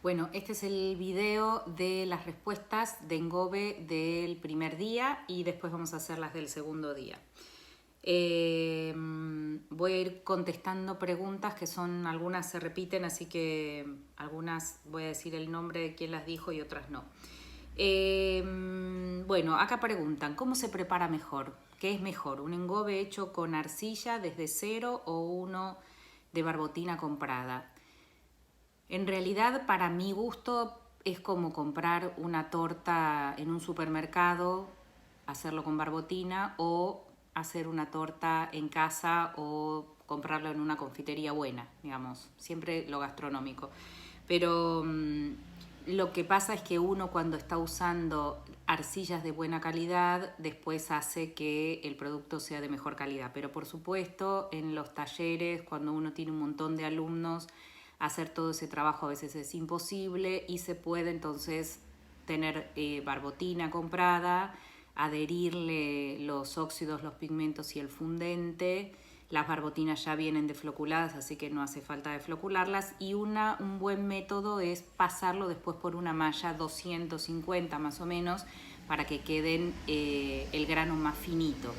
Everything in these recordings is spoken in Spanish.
Bueno, este es el video de las respuestas de engobe del primer día y después vamos a hacer las del segundo día. Voy a ir contestando preguntas que son, algunas se repiten, así que algunas voy a decir el nombre de quién las dijo y otras no. Bueno, acá preguntan, ¿cómo se prepara mejor? ¿Qué es mejor? ¿Un engobe hecho con arcilla desde cero o uno de barbotina comprada? En realidad, para mi gusto, es como comprar una torta en un supermercado, hacerlo con barbotina, o hacer una torta en casa o comprarlo en una confitería buena, digamos, siempre lo gastronómico. Pero lo que pasa es que uno, cuando está usando arcillas de buena calidad, después hace que el producto sea de mejor calidad. Pero por supuesto, en los talleres, cuando uno tiene un montón de alumnos, hacer todo ese trabajo a veces es imposible y se puede entonces tener barbotina comprada, adherirle los óxidos, los pigmentos y el fundente. Las barbotinas ya vienen defloculadas, así que no hace falta deflocularlas. Y un buen método es pasarlo después por una malla 250 más o menos, para que queden el grano más finito.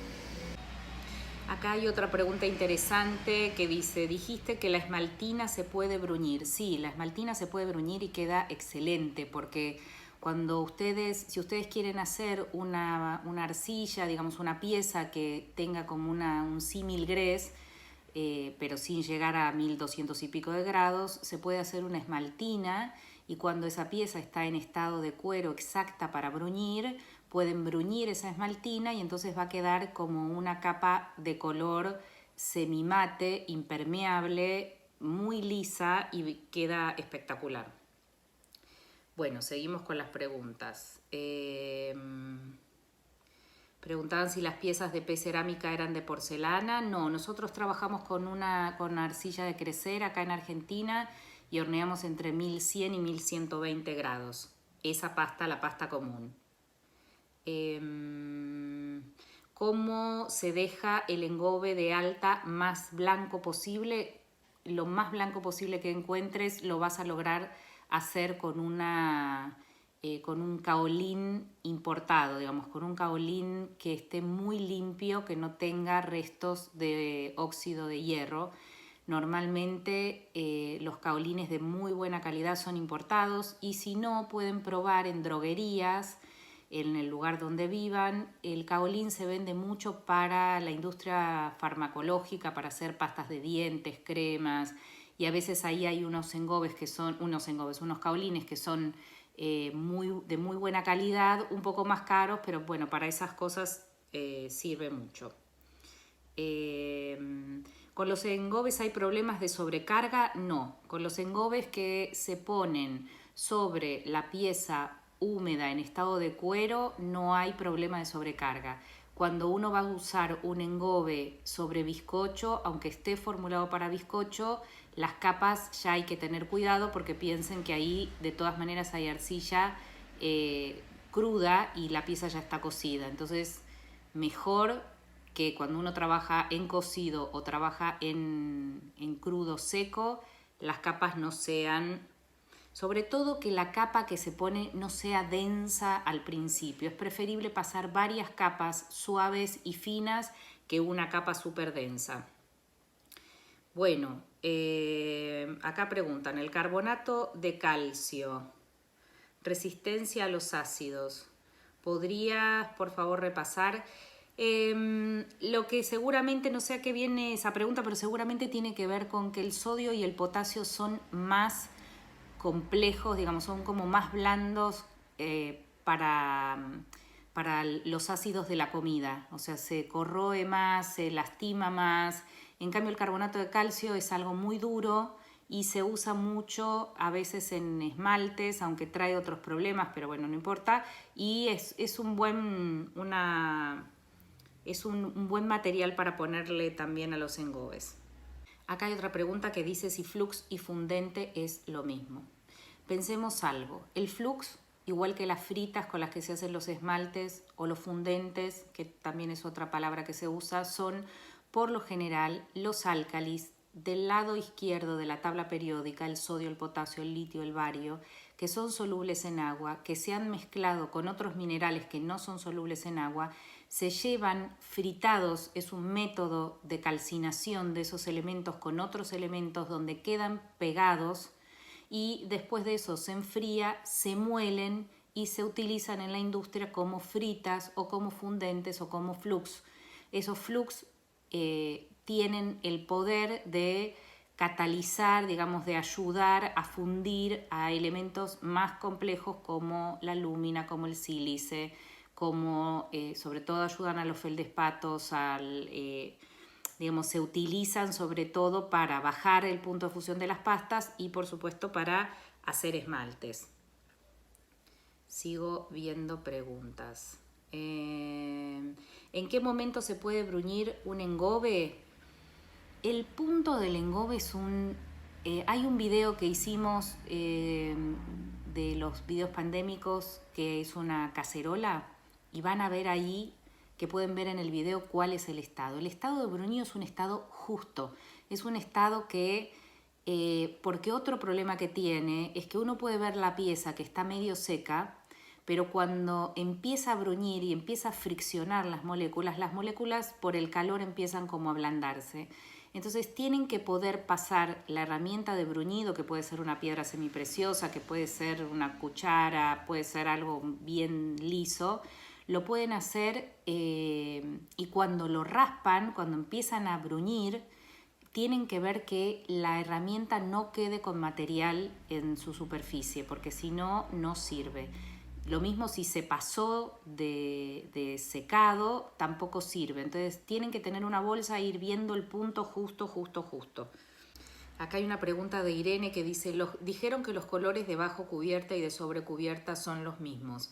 Acá hay otra pregunta interesante que dice, dijiste que la esmaltina se puede bruñir. Sí, la esmaltina se puede bruñir y queda excelente, porque cuando si ustedes quieren hacer una arcilla, digamos una pieza que tenga como un símil grés, pero sin llegar a 1200 y pico de grados, se puede hacer una esmaltina, y cuando esa pieza está en estado de cuero exacta para bruñir, pueden bruñir esa esmaltina y entonces va a quedar como una capa de color semimate, impermeable, muy lisa y queda espectacular. Bueno, seguimos con las preguntas. Preguntaban si las piezas de pez cerámica eran de porcelana. No, nosotros trabajamos con arcilla de crecer acá en Argentina y horneamos entre 1100 y 1120 grados. Esa pasta, la pasta común. ¿Cómo se deja el engobe de alta más blanco posible? Lo más blanco posible que encuentres lo vas a lograr hacer con un kaolín importado, digamos, con un kaolín que esté muy limpio, que no tenga restos de óxido de hierro. Normalmente los kaolines de muy buena calidad son importados, y si no, pueden probar en droguerías, en el lugar donde vivan. El kaolín se vende mucho para la industria farmacológica, para hacer pastas de dientes, cremas, y a veces ahí hay unos kaolines que son de muy buena calidad, un poco más caros, pero bueno, para esas cosas sirve mucho. ¿Con los engobes hay problemas de sobrecarga? No. Con los engobes que se ponen sobre la pieza húmeda en estado de cuero no hay problema de sobrecarga. Cuando uno va a usar un engobe sobre bizcocho, aunque esté formulado para bizcocho, las capas ya hay que tener cuidado, porque piensen que ahí de todas maneras hay arcilla cruda y la pieza ya está cocida. Entonces, mejor que cuando uno trabaja en cocido o trabaja en crudo seco, las capas no sean, sobre todo que la capa que se pone no sea densa al principio. Es preferible pasar varias capas suaves y finas que una capa súper densa. Bueno, acá preguntan, el carbonato de calcio, resistencia a los ácidos. ¿Podrías, por favor, repasar? Lo que seguramente, no sé a qué viene esa pregunta, pero seguramente tiene que ver con que el sodio y el potasio son más complejos, digamos, son como más blandos para los ácidos de la comida. O sea, se corroe más, se lastima más. En cambio, el carbonato de calcio es algo muy duro y se usa mucho a veces en esmaltes, aunque trae otros problemas, pero bueno, no importa. Y es un buen material para ponerle también a los engobes. Acá hay otra pregunta que dice si flux y fundente es lo mismo. Pensemos algo, el flux, igual que las fritas con las que se hacen los esmaltes, o los fundentes, que también es otra palabra que se usa, son por lo general los álcalis del lado izquierdo de la tabla periódica, el sodio, el potasio, el litio, el bario, que son solubles en agua, que se han mezclado con otros minerales que no son solubles en agua, se llevan fritados, es un método de calcinación de esos elementos con otros elementos donde quedan pegados y después de eso se enfría, se muelen y se utilizan en la industria como fritas o como fundentes o como flux. Esos flux tienen el poder de catalizar, digamos, de ayudar a fundir a elementos más complejos como la lúmina, como el sílice, como sobre todo ayudan a los feldespatos, digamos, se utilizan sobre todo para bajar el punto de fusión de las pastas y por supuesto para hacer esmaltes. Sigo viendo preguntas. ¿En qué momento se puede bruñir un engobe? El punto del engobe es hay un video que hicimos de los videos pandémicos que es una cacerola y van a ver ahí que pueden ver en el video cuál es el estado. El estado de bruñido es un estado justo, es un estado que, porque otro problema que tiene es que uno puede ver la pieza que está medio seca, pero cuando empieza a bruñir y empieza a friccionar las moléculas por el calor empiezan como a ablandarse. Entonces tienen que poder pasar la herramienta de bruñido, que puede ser una piedra semipreciosa, que puede ser una cuchara, puede ser algo bien liso, lo pueden hacer y cuando lo raspan, cuando empiezan a bruñir, tienen que ver que la herramienta no quede con material en su superficie, porque si no, no sirve. Lo mismo si se pasó de secado, tampoco sirve. Entonces tienen que tener una bolsa e ir viendo el punto justo. Acá hay una pregunta de Irene que dice, dijeron que los colores de bajo cubierta y de sobrecubierta son los mismos.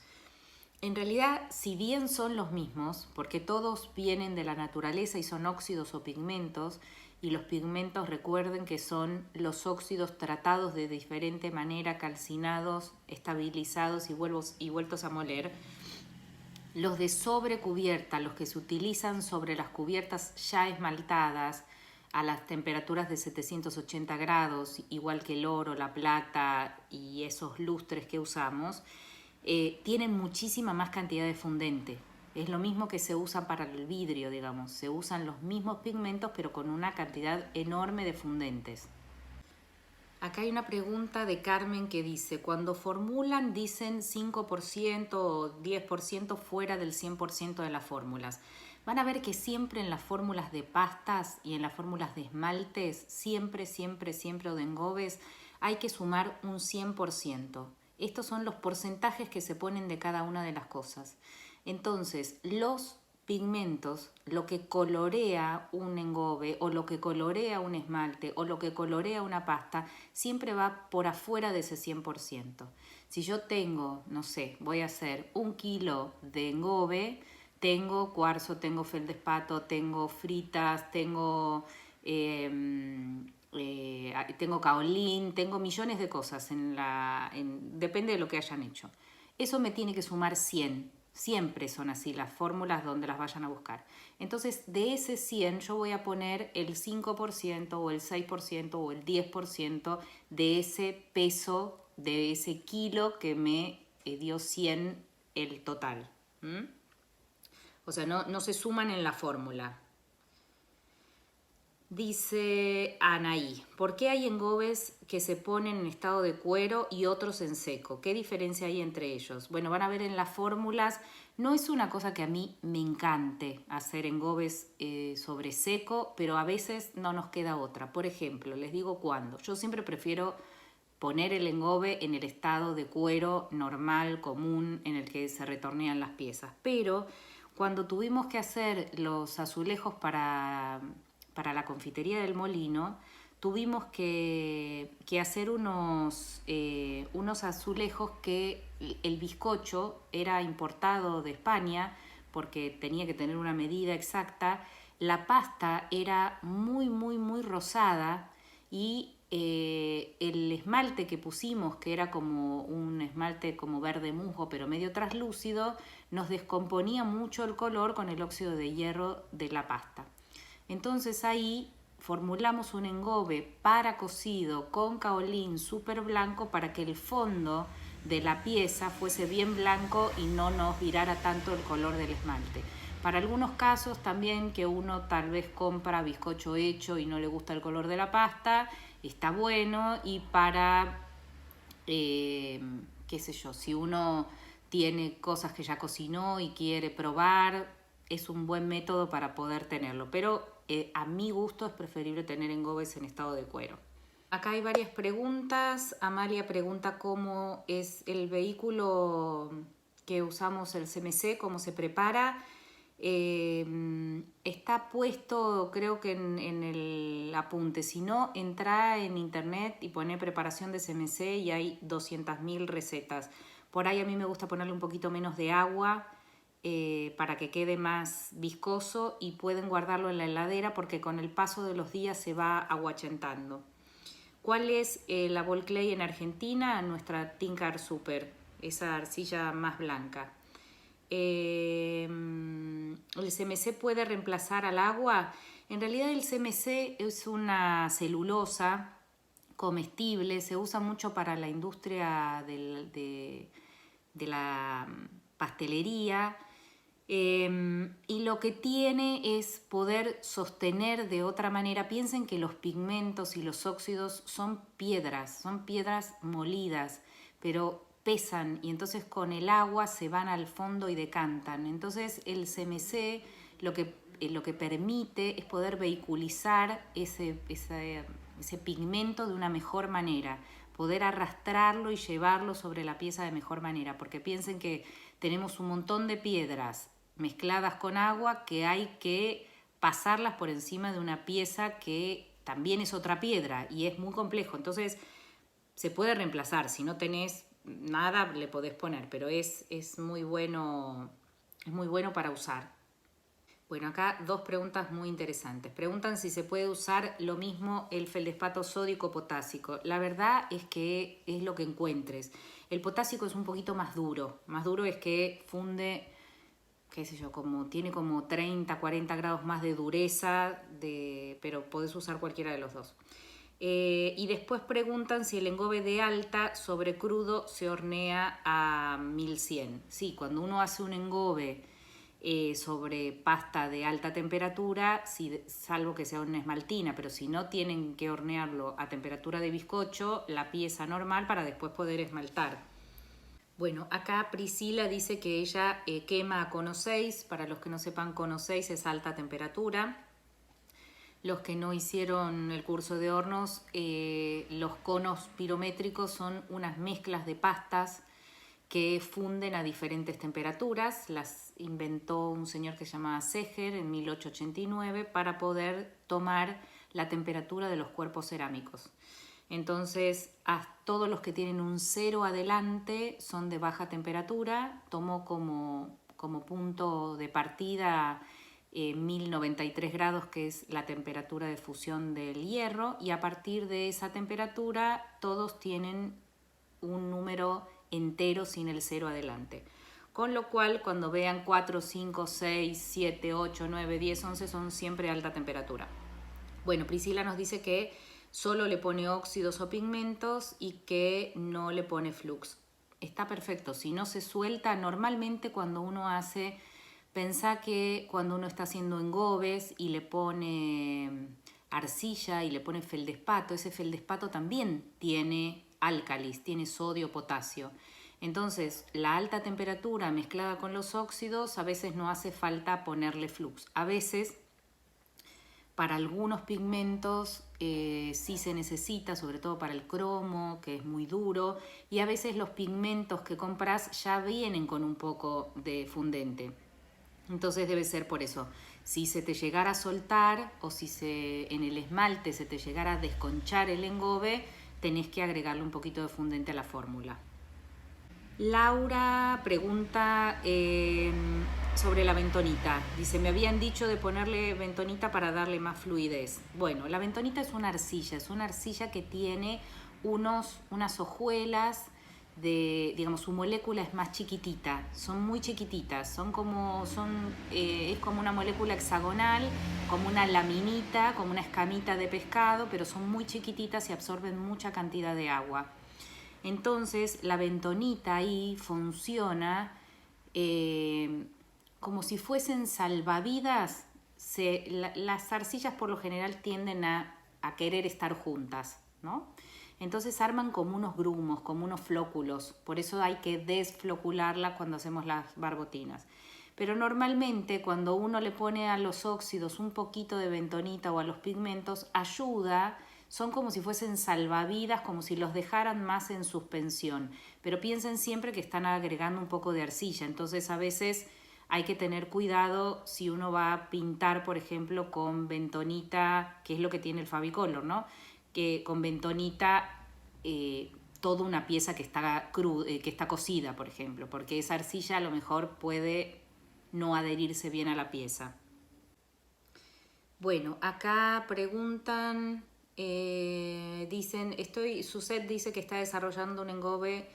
En realidad, si bien son los mismos, porque todos vienen de la naturaleza y son óxidos o pigmentos, y los pigmentos recuerden que son los óxidos tratados de diferente manera, calcinados, estabilizados y vueltos a moler, los de sobrecubierta, los que se utilizan sobre las cubiertas ya esmaltadas a las temperaturas de 780 grados, igual que el oro, la plata y esos lustres que usamos, tienen muchísima más cantidad de fundente. Es lo mismo que se usa para el vidrio, digamos. Se usan los mismos pigmentos, pero con una cantidad enorme de fundentes. Acá hay una pregunta de Carmen que dice, cuando formulan dicen 5% o 10% fuera del 100% de las fórmulas. Van a ver que siempre en las fórmulas de pastas y en las fórmulas de esmaltes, siempre o de engobes, hay que sumar un 100%. Estos son los porcentajes que se ponen de cada una de las cosas. Entonces, los pigmentos, lo que colorea un engobe o lo que colorea un esmalte o lo que colorea una pasta, siempre va por afuera de ese 100%. Si yo tengo, no sé, voy a hacer 1 kilo de engobe, tengo cuarzo, tengo feldespato, tengo fritas, tengo kaolín, tengo millones de cosas, depende de lo que hayan hecho. Eso me tiene que sumar 100. Siempre son así las fórmulas donde las vayan a buscar. Entonces, de ese 100 yo voy a poner el 5% o el 6% o el 10% de ese peso, de ese kilo que me dio 100 el total. O sea, no se suman en la fórmula. Dice Anaí, ¿por qué hay engobes que se ponen en estado de cuero y otros en seco? ¿Qué diferencia hay entre ellos? Bueno, van a ver en las fórmulas, no es una cosa que a mí me encante hacer engobes sobre seco, pero a veces no nos queda otra. Por ejemplo, les digo cuándo. Yo siempre prefiero poner el engobe en el estado de cuero normal, común, en el que se retornean las piezas. Pero cuando tuvimos que hacer los azulejos para la confitería del Molino, tuvimos que hacer unos azulejos que el bizcocho era importado de España porque tenía que tener una medida exacta. La pasta era muy rosada y el esmalte que pusimos, que era como un esmalte como verde musgo pero medio traslúcido, nos descomponía mucho el color con el óxido de hierro de la pasta. Entonces ahí formulamos un engobe para cocido con kaolín súper blanco para que el fondo de la pieza fuese bien blanco y no nos virara tanto el color del esmalte. Para algunos casos también que uno tal vez compra bizcocho hecho y no le gusta el color de la pasta, está bueno. Y para, qué sé yo, si uno tiene cosas que ya cocinó y quiere probar, es un buen método para poder tenerlo. Pero a mi gusto es preferible tener engobes en estado de cuero. Acá hay varias preguntas. Amalia pregunta cómo es el vehículo que usamos, el CMC, cómo se prepara. Está puesto, creo que en el apunte. Si no, entra en internet y pone preparación de CMC y hay 200.000 recetas. Por ahí a mí me gusta ponerle un poquito menos de agua para que quede más viscoso, y pueden guardarlo en la heladera porque con el paso de los días se va aguachentando. ¿Cuál es la ball clay en Argentina? Nuestra Tinker Super, esa arcilla más blanca. ¿El CMC puede reemplazar al agua? En realidad el CMC es una celulosa comestible, se usa mucho para la industria de la pastelería. Y lo que tiene es poder sostener de otra manera. Piensen que los pigmentos y los óxidos son piedras molidas, pero pesan, y entonces con el agua se van al fondo y decantan. Entonces el CMC lo que permite es poder vehiculizar ese pigmento de una mejor manera, poder arrastrarlo y llevarlo sobre la pieza de mejor manera, porque piensen que tenemos un montón de piedras mezcladas con agua que hay que pasarlas por encima de una pieza que también es otra piedra y es muy complejo. Entonces se puede reemplazar, si no tenés nada le podés poner, pero es muy bueno para usar. Bueno, acá dos preguntas muy interesantes. Preguntan si se puede usar lo mismo el feldespato sódico potásico. La verdad es que es lo que encuentres. El potásico es un poquito más duro es que funde, qué sé yo, tiene como 30, 40 grados más de dureza, pero podés usar cualquiera de los dos. Y después preguntan si el engobe de alta sobre crudo se hornea a 1100. Sí, cuando uno hace un engobe sobre pasta de alta temperatura, salvo que sea una esmaltina, pero si no, tienen que hornearlo a temperatura de bizcocho, la pieza normal, para después poder esmaltar. Bueno, acá Priscila dice que ella quema a cono 6. Para los que no sepan, cono 6 es alta temperatura. Los que no hicieron el curso de hornos, los conos pirométricos son unas mezclas de pastas que funden a diferentes temperaturas. Las inventó un señor que se llamaba Seger en 1889 para poder tomar la temperatura de los cuerpos cerámicos. Entonces, todos los que tienen un 0 adelante son de baja temperatura. Tomó como punto de partida 1093 grados, que es la temperatura de fusión del hierro, y a partir de esa temperatura todos tienen un número entero sin el 0 adelante. Con lo cual, cuando vean 4, 5, 6, 7, 8, 9, 10, 11 son siempre alta temperatura. Bueno, Priscila nos dice que solo le pone óxidos o pigmentos y que no le pone flux. Está perfecto, si no se suelta. Normalmente cuando uno hace, pensá que cuando uno está haciendo engobes y le pone arcilla y le pone feldespato, ese feldespato también tiene álcalis, tiene sodio, potasio. Entonces, la alta temperatura mezclada con los óxidos, a veces no hace falta ponerle flux. A veces, para algunos pigmentos sí se necesita, sobre todo para el cromo, que es muy duro, y a veces los pigmentos que compras ya vienen con un poco de fundente. Entonces debe ser por eso. Si se te llegara a soltar o si en el esmalte se te llegara a desconchar el engobe, tenés que agregarle un poquito de fundente a la fórmula. Laura pregunta sobre la bentonita. Dice, me habían dicho de ponerle bentonita para darle más fluidez. Bueno, la bentonita es una arcilla que tiene unas hojuelas digamos, su molécula es más chiquitita, son muy chiquititas, es como una molécula hexagonal, como una laminita, como una escamita de pescado, pero son muy chiquititas y absorben mucha cantidad de agua. Entonces la bentonita ahí funciona como si fuesen salvavidas. Las arcillas por lo general tienden a querer estar juntas, ¿no? Entonces arman como unos grumos, como unos flóculos. Por eso hay que desflocularla cuando hacemos las barbotinas. Pero normalmente cuando uno le pone a los óxidos un poquito de bentonita o a los pigmentos, ayuda, son como si fuesen salvavidas, como si los dejaran más en suspensión. Pero piensen siempre que están agregando un poco de arcilla. Entonces a veces hay que tener cuidado si uno va a pintar, por ejemplo, con bentonita, que es lo que tiene el Fabicolor, ¿no? Que con bentonita toda una pieza que está que está cocida, por ejemplo, porque esa arcilla a lo mejor puede no adherirse bien a la pieza. Bueno, acá preguntan, dicen, Suset dice que está desarrollando un engobe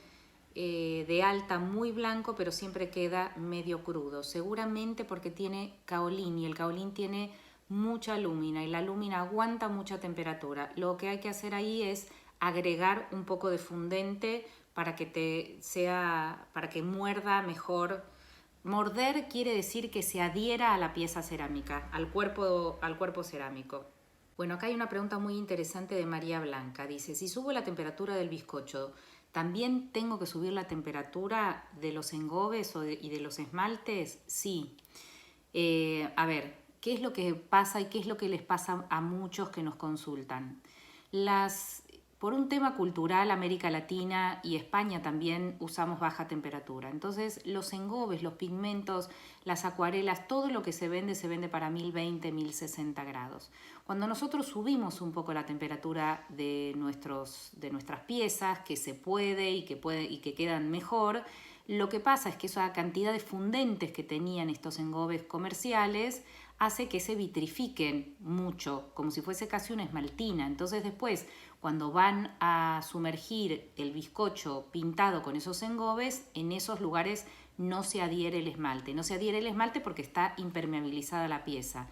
de alta muy blanco, pero siempre queda medio crudo. Seguramente porque tiene kaolín y el kaolín tiene mucha lúmina y la lúmina aguanta mucha temperatura. Lo que hay que hacer ahí es agregar un poco de fundente para que para que muerda mejor. Morder quiere decir que se adhiera a la pieza cerámica, al cuerpo cerámico. Bueno, acá hay una pregunta muy interesante de María Blanca. Dice, si subo la temperatura del bizcocho, ¿también tengo que subir la temperatura de los engobes y de los esmaltes? Sí. A ver, ¿qué es lo que pasa y qué es lo que les pasa a muchos que nos consultan? Por un tema cultural, América Latina y España también usamos baja temperatura. Entonces, los engobes, los pigmentos, las acuarelas, todo lo que se vende para 1020, 1060 grados. Cuando nosotros subimos un poco la temperatura de nuestras piezas, que se puede y que quedan mejor, lo que pasa es que esa cantidad de fundentes que tenían estos engobes comerciales hace que se vitrifiquen mucho, como si fuese casi una esmaltina. Entonces después, cuando van a sumergir el bizcocho pintado con esos engobes, en esos lugares no se adhiere el esmalte. No se adhiere el esmalte porque está impermeabilizada la pieza.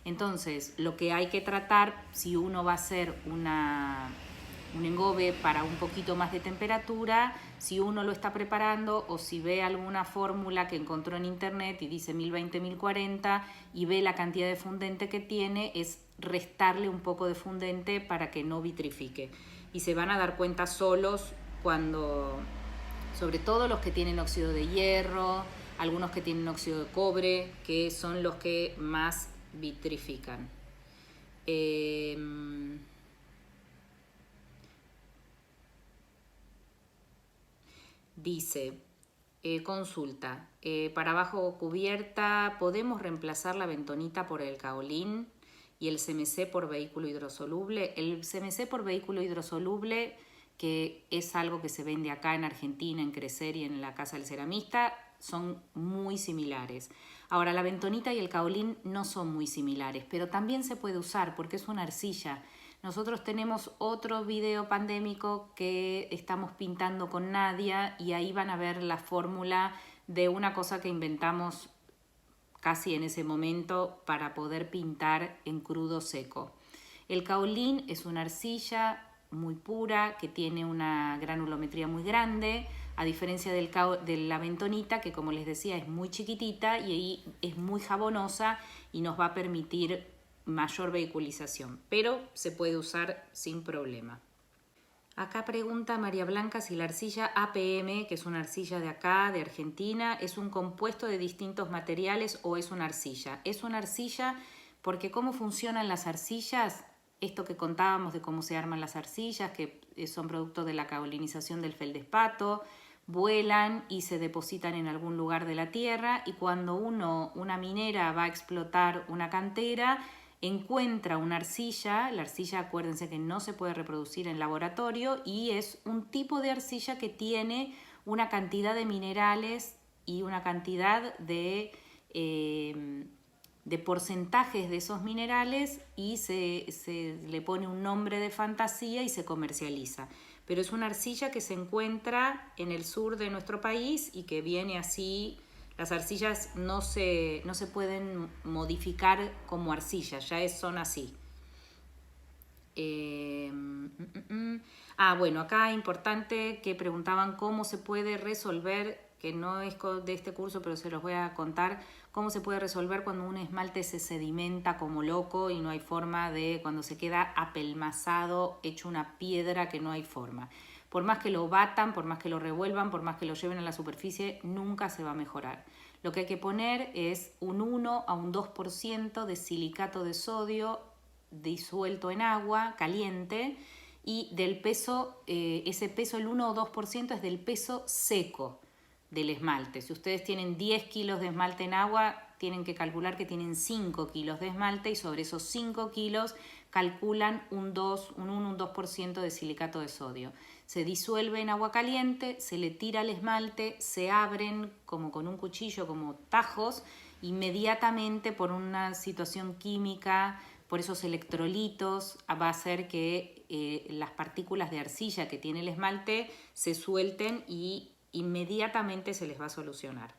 Entonces, lo que hay que tratar, si uno va a hacer un engobe para un poquito más de temperatura, si uno lo está preparando o si ve alguna fórmula que encontró en internet y dice 1020, 1040 y ve la cantidad de fundente que tiene, es restarle un poco de fundente para que no vitrifique. Y se van a dar cuenta solos cuando, sobre todo los que tienen óxido de hierro, algunos que tienen óxido de cobre, que son los que más vitrifican. Dice, consulta, para abajo cubierta, ¿podemos reemplazar la bentonita por el kaolín y el CMC por vehículo hidrosoluble? El CMC por vehículo hidrosoluble, que es algo que se vende acá en Argentina, en Crecer y en la Casa del Ceramista, son muy similares. Ahora, la bentonita y el kaolín no son muy similares, pero también se puede usar porque es una arcilla. Nosotros tenemos otro video pandémico que estamos pintando con Nadia y ahí van a ver la fórmula de una cosa que inventamos casi en ese momento para poder pintar en crudo seco. El kaolín es una arcilla muy pura que tiene una granulometría muy grande, a diferencia de la bentonita, que como les decía es muy chiquitita y ahí es muy jabonosa y nos va a permitir mayor vehiculización, pero se puede usar sin problema. Acá pregunta María Blanca si la arcilla APM, que es una arcilla de acá, de Argentina, es un compuesto de distintos materiales o es una arcilla. Es una arcilla porque cómo funcionan las arcillas, esto que contábamos de cómo se arman las arcillas, que son producto de la kaolinización del feldespato, vuelan y se depositan en algún lugar de la tierra y cuando una minera va a explotar una cantera, encuentra una arcilla, la arcilla acuérdense que no se puede reproducir en laboratorio y es un tipo de arcilla que tiene una cantidad de minerales y una cantidad de de porcentajes de esos minerales y se le pone un nombre de fantasía y se comercializa. Pero es una arcilla que se encuentra en el sur de nuestro país y que viene así. Las arcillas no se pueden modificar como arcillas, ya son así. Bueno, acá importante que preguntaban cómo se puede resolver, que no es de este curso, pero se los voy a contar, cómo se puede resolver cuando un esmalte se sedimenta como loco y no hay forma de, cuando se queda apelmazado, hecho una piedra que no hay forma. Por más que lo batan, por más que lo revuelvan, por más que lo lleven a la superficie, nunca se va a mejorar. Lo que hay que poner es un 1 a un 2% de silicato de sodio disuelto en agua caliente, y del peso, ese peso, el 1 o 2% es del peso seco del esmalte. Si ustedes tienen 10 kilos de esmalte en agua, tienen que calcular que tienen 5 kilos de esmalte y sobre esos 5 kilos calculan un 1, un 2% de silicato de sodio. Se disuelve en agua caliente, se le tira el esmalte, se abren como con un cuchillo, como tajos, inmediatamente por una situación química, por esos electrolitos, va a hacer que las partículas de arcilla que tiene el esmalte se suelten y inmediatamente se les va a solucionar.